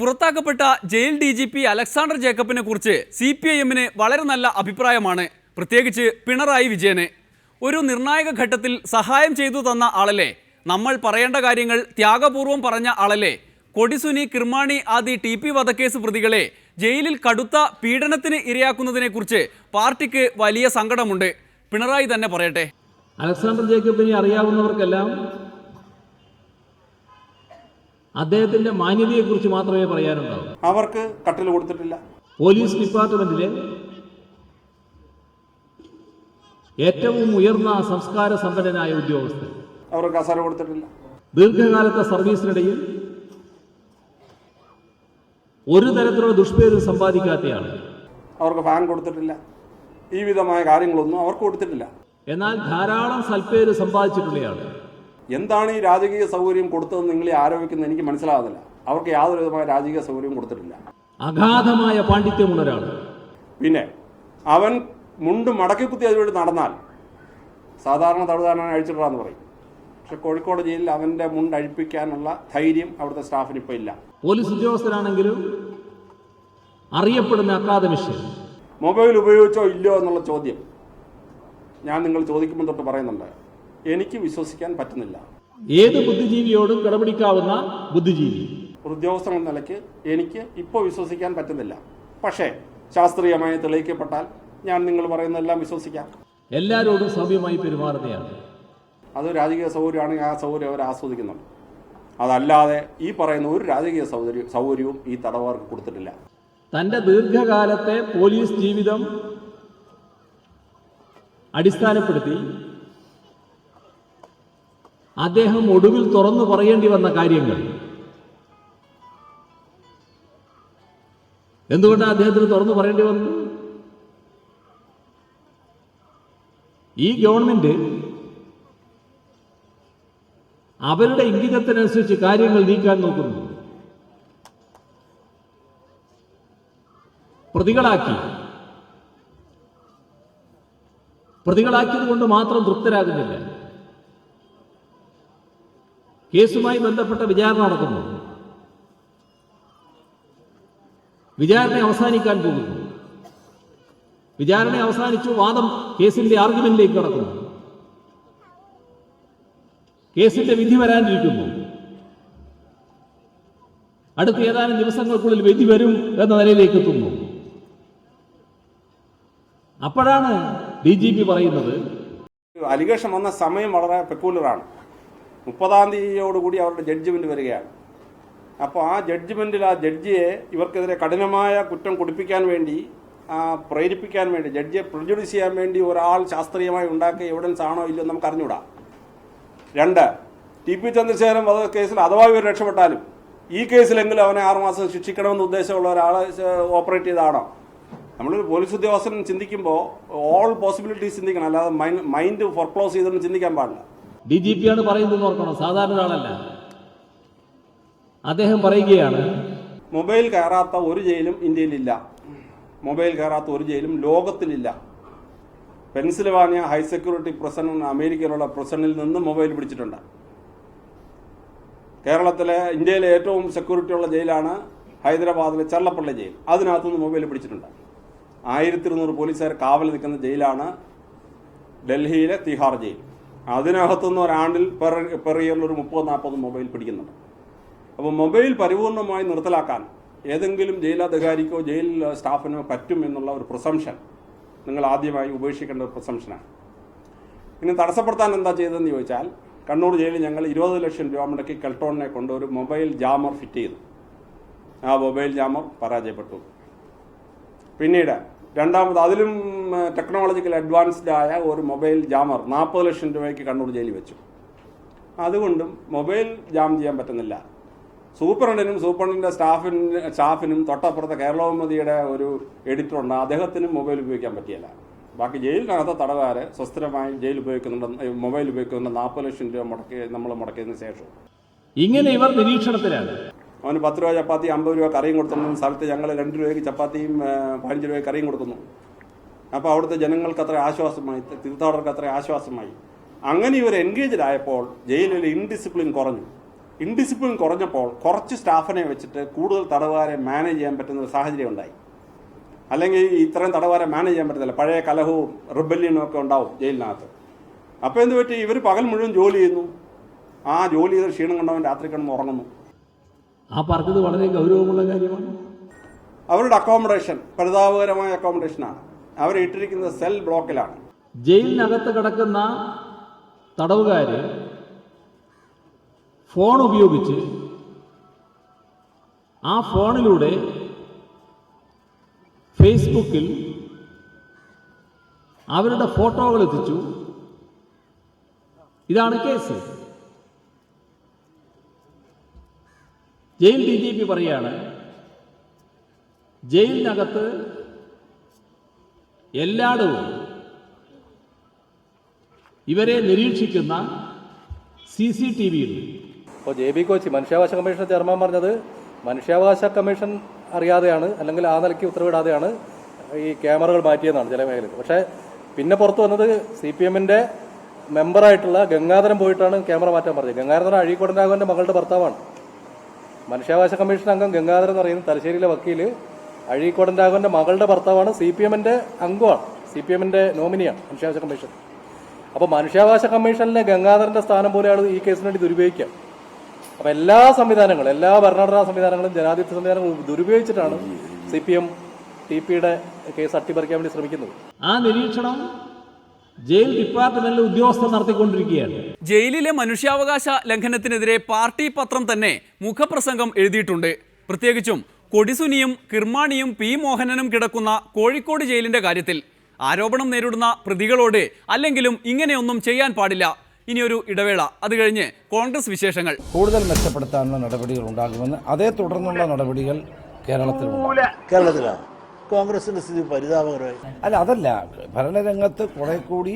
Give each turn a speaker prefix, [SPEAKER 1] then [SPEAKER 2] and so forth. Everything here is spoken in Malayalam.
[SPEAKER 1] പുറത്താക്കപ്പെട്ട ജയിൽ DGP അലക്സാണ്ടർ ജേക്കബിനെ കുറിച്ച് CPIM-ന് വളരെ നല്ല അഭിപ്രായമാണ്, പ്രത്യേകിച്ച് പിണറായി വിജയന്. ഒരു നിർണായക ഘട്ടത്തിൽ സഹായം ചെയ്തു തന്ന ആളല്ലേ, നമ്മൾ പറയേണ്ട കാര്യങ്ങൾ ത്യാഗപൂർവം പറഞ്ഞ ആളല്ലേ. കൊടിസുനി, കിർമാണി ആദി TP വധക്കേസ് പ്രതികളെ ജയിലിൽ കടുത്ത പീഡനത്തിന് ഇരയാക്കുന്നതിനെക്കുറിച്ച് പാർട്ടിക്ക് വലിയ സങ്കടമുണ്ട്. പിണറായി തന്നെ പറയട്ടെ.
[SPEAKER 2] അലക്സാണ്ടർ ജേക്കബിനെ അറിയാവുന്നവർക്കെല്ലാം അദ്ദേഹത്തിന്റെ മാന്യതയെക്കുറിച്ച് മാത്രമേ പറയാനുണ്ടാവൂ.
[SPEAKER 3] അവർക്ക് കട്ടിൽ കൊടുത്തിട്ടില്ല.
[SPEAKER 2] പോലീസ് ഡിപ്പാർട്ട്മെന്റിലെ ഏറ്റവും ഉയർന്ന സംസ്കാര സമ്പന്നനായ ഉദ്യോഗസ്ഥൻ,
[SPEAKER 3] അവർക്ക് കസേര കൊടുത്തിട്ടില്ല.
[SPEAKER 2] ദീർഘകാലത്തെ സർവീസിനിടയിൽ ഒരു തരത്തിലുള്ള ദുഷ്പേര് സമ്പാദിക്കാത്തയാണ്.
[SPEAKER 3] അവർക്ക് ഫാൻ കൊടുത്തിട്ടില്ല. ഈ വിധമായ കാര്യങ്ങളൊന്നും അവർക്ക് കൊടുത്തിട്ടില്ല.
[SPEAKER 2] എന്നാൽ ധാരാളം സൽപ്പേര് സമ്പാദിച്ചിട്ടുള്ളയാണ്.
[SPEAKER 3] എന്താണ് ഈ രാജകീയ സൗകര്യം കൊടുത്തതെന്ന് നിങ്ങളെ ആരോപിക്കുന്നത് എനിക്ക് മനസ്സിലാകുന്നില്ല. അവർക്ക് യാതൊരു വിധമായ രാജകീയ സൗകര്യവും കൊടുത്തിട്ടില്ല.
[SPEAKER 2] അഗാധമായ പാണ്ഡിത്യമുള്ള ഒരാൾ.
[SPEAKER 3] പിന്നെ അവൻ മുണ്ട് മടക്കി കുത്തി അതുവഴി നടന്നാൽ സാധാരണ തടുതാരനെ അഴിച്ചിട്ടാന്ന് പറയും. പക്ഷെ കോഴിക്കോട് ജയിലിൽ അവൻ്റെ മുണ്ട് അഴിപ്പിക്കാനുള്ള ധൈര്യം അവിടുത്തെ സ്റ്റാഫിന് ഇപ്പോൾ ഇല്ല.
[SPEAKER 2] പോലീസ് ഉദ്യോഗസ്ഥരാണെങ്കിലും അറിയപ്പെടുന്ന അക്കാദമിഷ്യൻ.
[SPEAKER 3] മൊബൈൽ ഉപയോഗിച്ചോ ഇല്ലയോ എന്നുള്ള ചോദ്യം ഞാൻ നിങ്ങൾ ചോദിക്കുമ്പോൾ തൊട്ട് പറയുന്നുണ്ട്. എനിക്ക് വിശ്വസിക്കാൻ പറ്റുന്നില്ല.
[SPEAKER 2] ഏത് ബുദ്ധിജീവിയോടും കിടപിടിക്കാവുന്ന ബുദ്ധിജീവി.
[SPEAKER 3] ഉദ്യോഗസ്ഥൻ എന്ന നിലയ്ക്ക് എനിക്ക് ഇപ്പോൾ വിശ്വസിക്കാൻ പറ്റുന്നില്ല. പക്ഷേ ശാസ്ത്രീയമായി തെളിയിക്കപ്പെട്ടാൽ ഞാൻ നിങ്ങൾ പറയുന്നതെല്ലാം വിശ്വസിക്കാം.
[SPEAKER 2] എല്ലാവരോടും സൗമ്യമായി പെരുമാറുന്നതാണ്.
[SPEAKER 3] അത് രാജകീയ സൗകര്യമാണെങ്കിൽ ആ സൗകര്യം അവർ ആസ്വദിക്കുന്നുണ്ട്. അതല്ലാതെ ഈ പറയുന്ന ഒരു രാജകീയ സൗകര്യവും ഈ തടവുകാർക്ക് കൊടുത്തിട്ടില്ല.
[SPEAKER 2] തൻ്റെ ദീർഘകാലത്തെ പോലീസ് ജീവിതം അടിസ്ഥാനപ്പെടുത്തി അദ്ദേഹം ഒടുവിൽ തുറന്നു പറയേണ്ടി വന്ന കാര്യങ്ങൾ എന്തുകൊണ്ടാണ് അദ്ദേഹത്തിന് തുറന്നു പറയേണ്ടി വന്നത്? ഈ ഗവൺമെന്റ് അവരുടെ ഇംഗിതത്തിനനുസരിച്ച് കാര്യങ്ങൾ നീക്കാൻ നോക്കുന്നു. പ്രതികളാക്കിയത് കൊണ്ട് മാത്രം തൃപ്തരാകുന്നില്ല. കേസുമായി ബന്ധപ്പെട്ട വിചാരണ നടക്കുന്നു. വിചാരണ അവസാനിക്കാൻ പോകുന്നു. വിചാരണ അവസാനിച്ചു, വാദം കേസിന്റെ ആർഗ്യുമെന്റിലേക്ക് കടക്കുന്നു. കേസിന്റെ വിധി വരാനിരിക്കുന്നു. അടുത്ത ഏതാനും ദിവസങ്ങൾക്കുള്ളിൽ വിധി വരും എന്ന നിലയിലേക്ക് എത്തുന്നു. അപ്പോഴാണ് DGP പറയുന്നത്,
[SPEAKER 3] അലിഗേഷൻ വന്ന സമയം വളരെ പെക്കൂലറാണ്. 30-ാം തീയതിയോടുകൂടി അവരുടെ ജഡ്ജ്മെന്റ് വരികയാണ്. അപ്പോൾ ആ ജഡ്ജ്മെന്റിൽ ആ ജഡ്ജിയെ ഇവർക്കെതിരെ കഠിനമായ കുറ്റം കൊടുപ്പിക്കാൻ വേണ്ടി, പ്രേരിപ്പിക്കാൻ വേണ്ടി, ജഡ്ജിയെ പ്രൊഡ്യൂസ് ചെയ്യാൻ വേണ്ടി ഒരാൾ ശാസ്ത്രീയമായി ഉണ്ടാക്കിയ എവിഡൻസ് ആണോ ഇല്ലയോ നമുക്ക് അറിഞ്ഞൂടാ. 2, TP ചന്ദ്രശേഖരൻ വധ കേസിൽ അഥവാ ഇവർ രക്ഷപ്പെട്ടാലും ഈ കേസിലെങ്കിലും അവനെ 6 മാസം ശിക്ഷിക്കണമെന്ന് ഉദ്ദേശമുള്ള ഒരാളെ ഓപ്പറേറ്റ് ചെയ്താണോ? നമ്മളൊരു പോലീസ് ഉദ്യോഗസ്ഥൻ ചിന്തിക്കുമ്പോൾ ഓൾ പോസിബിലിറ്റീസ് ചിന്തിക്കണം, അല്ലാതെ മൈൻഡ് ഫോർക്ലോസ് ചെയ്തൊന്നും ചിന്തിക്കാൻ പാടില്ല.
[SPEAKER 2] DGP ആണ് പറയുന്നതെന്ന് ഓർക്കണം, സാധാരണ ഒരാളല്ല. അദ്ദേഹം പറയുകയാണ്,
[SPEAKER 3] മൊബൈൽ കയറാത്ത ഒരു ജയിലും ഇന്ത്യയിലില്ല. മൊബൈൽ കയറാത്ത ഒരു ജയിലും ലോകത്തിലില്ല. പെൻസിൽവാനിയ ഹൈ സെക്യൂരിറ്റി പ്രസൺ, അമേരിക്കയിലുള്ള പ്രസണിൽ നിന്ന് മൊബൈൽ പിടിച്ചിട്ടുണ്ട്. ഇന്ത്യയിലെ ഏറ്റവും സെക്യൂരിറ്റി ഉള്ള ജയിലാണ് ഹൈദരാബാദിലെ ചെർലപ്പള്ളി ജയിൽ. അതിനകത്തുനിന്ന് മൊബൈൽ പിടിച്ചിട്ടുണ്ട്. 1200 പോലീസുകാർ കാവൽ നിൽക്കുന്ന ജയിലാണ് ഡൽഹിയിലെ തിഹാർ ജയിൽ. അതിനകത്തുനിന്ന് ഒരാണ്ടിൽ പെർ ഇയറിൽ ഒരു 30-40 മൊബൈൽ പിടിക്കുന്നുണ്ട്. അപ്പോൾ മൊബൈൽ പരിപൂർണമായി നിർത്തലാക്കാൻ ഏതെങ്കിലും ജയിലധികാരിക്കോ ജയിൽ സ്റ്റാഫിനോ പറ്റും എന്നുള്ള ഒരു പ്രിസംഷൻ നിങ്ങൾ ആദ്യമായി ഉപേക്ഷിക്കേണ്ട ഒരു പ്രിസംഷനാണ്. ഇനി തടസ്സപ്പെടുത്താൻ എന്താ ചെയ്തതെന്ന് ചോദിച്ചാൽ, കണ്ണൂർ ജയിലിൽ ഞങ്ങൾ 20 ലക്ഷം രൂപ മുടക്കി കെൽട്രോണിനെ കൊണ്ട് ഒരു മൊബൈൽ ജാമർ ഫിറ്റ് ചെയ്തു. ആ മൊബൈൽ ജാമർ പരാജയപ്പെട്ടു. പിന്നീട് രണ്ടാമത് അതിലും ടെക്നോളജിക്കൽ അഡ്വാൻസ്ഡ് ആയ ഒരു മൊബൈൽ ജാമർ 40 ലക്ഷം രൂപയ്ക്ക് കണ്ണൂർ ജയിലിൽ വെച്ചു. അതുകൊണ്ടും മൊബൈൽ ജാം ചെയ്യാൻ പറ്റുന്നില്ല. സൂപ്രണ്ടിന്റെ സ്റ്റാഫിനും തൊട്ടപ്പുറത്തെ കേരളോമതിയുടെ ഒരു എഡിറ്ററുണ്ട്, അദ്ദേഹത്തിനും മൊബൈൽ ഉപയോഗിക്കാൻ പറ്റിയല്ല. ബാക്കി ജയിലിനകത്ത് തടവുകാരെ സ്വസ്ഥരമായി മൊബൈൽ ഉപയോഗിക്കുന്നുണ്ട്. 40 ലക്ഷം രൂപ നമ്മൾ മുടക്കിയതിന് ശേഷം
[SPEAKER 2] ഇങ്ങനെ ഇവർ നിരീക്ഷണത്തിലാണ്.
[SPEAKER 3] അവന് 10 രൂപ ചപ്പാത്തി 50 രൂപ കറിയും കൊടുത്തുന്ന സ്ഥലത്ത് ഞങ്ങൾ 2 രൂപയ്ക്ക് ചപ്പാത്തിയും 15 രൂപയ്ക്ക് കറിയും കൊടുക്കുന്നു. അപ്പോൾ അവിടുത്തെ ജനങ്ങൾക്ക് അത്ര ആശ്വാസമായി, തീർത്ഥാടകർക്ക് അത്ര ആശ്വാസമായി. അങ്ങനെ ഇവർ എൻഗേജ്ഡ് ആയപ്പോൾ ജയിലിൽ ഇൻഡിസിപ്ലിൻ കുറഞ്ഞു. ഇൻഡിസിപ്ലിൻ കുറഞ്ഞപ്പോൾ കുറച്ച് സ്റ്റാഫിനെ വെച്ചിട്ട് കൂടുതൽ തടവുകാരെ മാനേജ് ചെയ്യാൻ പറ്റുന്ന ഒരു സാഹചര്യം ഉണ്ടായി. അല്ലെങ്കിൽ ഇത്രയും തടവുകാരെ മാനേജ് ചെയ്യാൻ പറ്റത്തില്ല. പഴയ കലഹവും റിബല്യനും ഒക്കെ ഉണ്ടാവും ജയിലിനകത്ത്. അപ്പോൾ എന്ത് പറ്റി, ഇവർ പകൽ മുഴുവൻ ജോലി ചെയ്യുന്നു. ആ ജോലി ചെയ്ത ക്ഷീണം കൊണ്ടവൻ രാത്രി കിടന്ന് ഉറങ്ങുന്നു.
[SPEAKER 2] ആ പറഞ്ഞത് വളരെ ഗൗരവമുള്ള കാര്യമാണ്.
[SPEAKER 3] അവരുടെ അക്കോമഡേഷൻ പരിതാപകരമായ അക്കോമഡേഷനാണ്. അവരെ ഇട്ടിരിക്കുന്നത് സെൽ ബ്ലോക്കിലാണ്.
[SPEAKER 2] ജയിലിനകത്ത് കിടക്കുന്ന തടവുകാര് ഫോൺ ഉപയോഗിച്ച് ആ ഫോണിലൂടെ ഫേസ്ബുക്കിൽ അവരുടെ ഫോട്ടോകൾ എത്തിച്ചു. ഇതാണ് കേസ്. ജയിൽ DGP പറയാണ്, ജയിലിനകത്ത് എല്ലായിടവും ഇവരെ നിരീക്ഷിക്കുന്ന CCTV ഉണ്ട്.
[SPEAKER 4] ഇപ്പോൾ JB കൊച്ചി മനുഷ്യാവകാശ കമ്മീഷൻ ചെയർമാൻ പറഞ്ഞത് മനുഷ്യാവകാശ കമ്മീഷൻ അറിയാതെയാണ്, അല്ലെങ്കിൽ ആ നിലയ്ക്ക് ഉത്തരവിടാതെയാണ് ഈ ക്യാമറകൾ മാറ്റിയെന്നാണ് ചില മേഖലയിൽ. പക്ഷേ പിന്നെ പുറത്തു വന്നത് CPM-ന്റെ മെമ്പറായിട്ടുള്ള ഗംഗാധരൻ പോയിട്ടാണ് ക്യാമറ മാറ്റാൻ പറഞ്ഞത്. ഗംഗാധരൻ അഴീക്കോടൻ രാഘവന്റെ മകളുടെ ഭർത്താവാണ്. മനുഷ്യാവകാശ കമ്മീഷൻ അംഗം ഗംഗാധരൻ എന്ന് പറയുന്നത് തലശ്ശേരിയിലെ വക്കീല് അഴീക്കോടൻ രാഘവന്റെ മകളുടെ ഭർത്താവാണ്. CPM-ന്റെ അംഗമാണ്, CPM-ന്റെ നോമിനിയാണ് മനുഷ്യാവകാശ കമ്മീഷൻ. അപ്പോൾ മനുഷ്യാവകാശ കമ്മീഷനിലെ ഗംഗാധരന്റെ സ്ഥാനം പോലെയാണ് ഈ കേസിന് വേണ്ടി ദുരുപയോഗിക്കുക. അപ്പോൾ എല്ലാ സംവിധാനങ്ങളും, എല്ലാ ഭരണഘടനാ സംവിധാനങ്ങളും ജനാധിപത്യ സംവിധാനങ്ങളും ദുരുപയോഗിച്ചിട്ടാണ് CPM TP-യുടെ കേസ് അട്ടിമറിക്കാൻ വേണ്ടി ശ്രമിക്കുന്നത്.
[SPEAKER 2] ആ നിരീക്ഷണം ജയിൽ ഡിപ്പാർട്ട്മെന്റിലെ ഉദ്യോഗസ്ഥർ നടത്തിക്കൊണ്ടിരിക്കുകയാണ്.
[SPEAKER 1] ജയിലിലെ മനുഷ്യാവകാശ ലംഘനത്തിനെതിരെ പാർട്ടി പത്രം തന്നെ മുഖപ്രസംഗം എഴുതിയിട്ടുണ്ട്. പ്രത്യേകിച്ചും കൊടിസുനിയും കിർമാണിയും P. മോഹനനും കിടക്കുന്ന കോഴിക്കോട് ജയിലിന്റെ കാര്യത്തിൽ ആരോപണം നേരിടുന്ന പ്രതികളോട് അല്ലെങ്കിലും ഇങ്ങനെയൊന്നും ചെയ്യാൻ പാടില്ല. ഇനിയൊരു ഇടവേള, അത് കഴിഞ്ഞ് കോൺഗ്രസ് വിശേഷങ്ങൾ.
[SPEAKER 5] കൂടുതൽ മെച്ചപ്പെടുത്താനുള്ള നടപടികൾ ഉണ്ടാകുമെന്ന്, അതേ തുടർന്നുള്ള നടപടികൾ
[SPEAKER 6] കേരളത്തിലാണ് കോൺഗ്രസിന്റെ സ്ഥിതി പരിതാപകരമായി.
[SPEAKER 5] അതല്ല, ഭരണരംഗത്ത് കുറെ കൂടി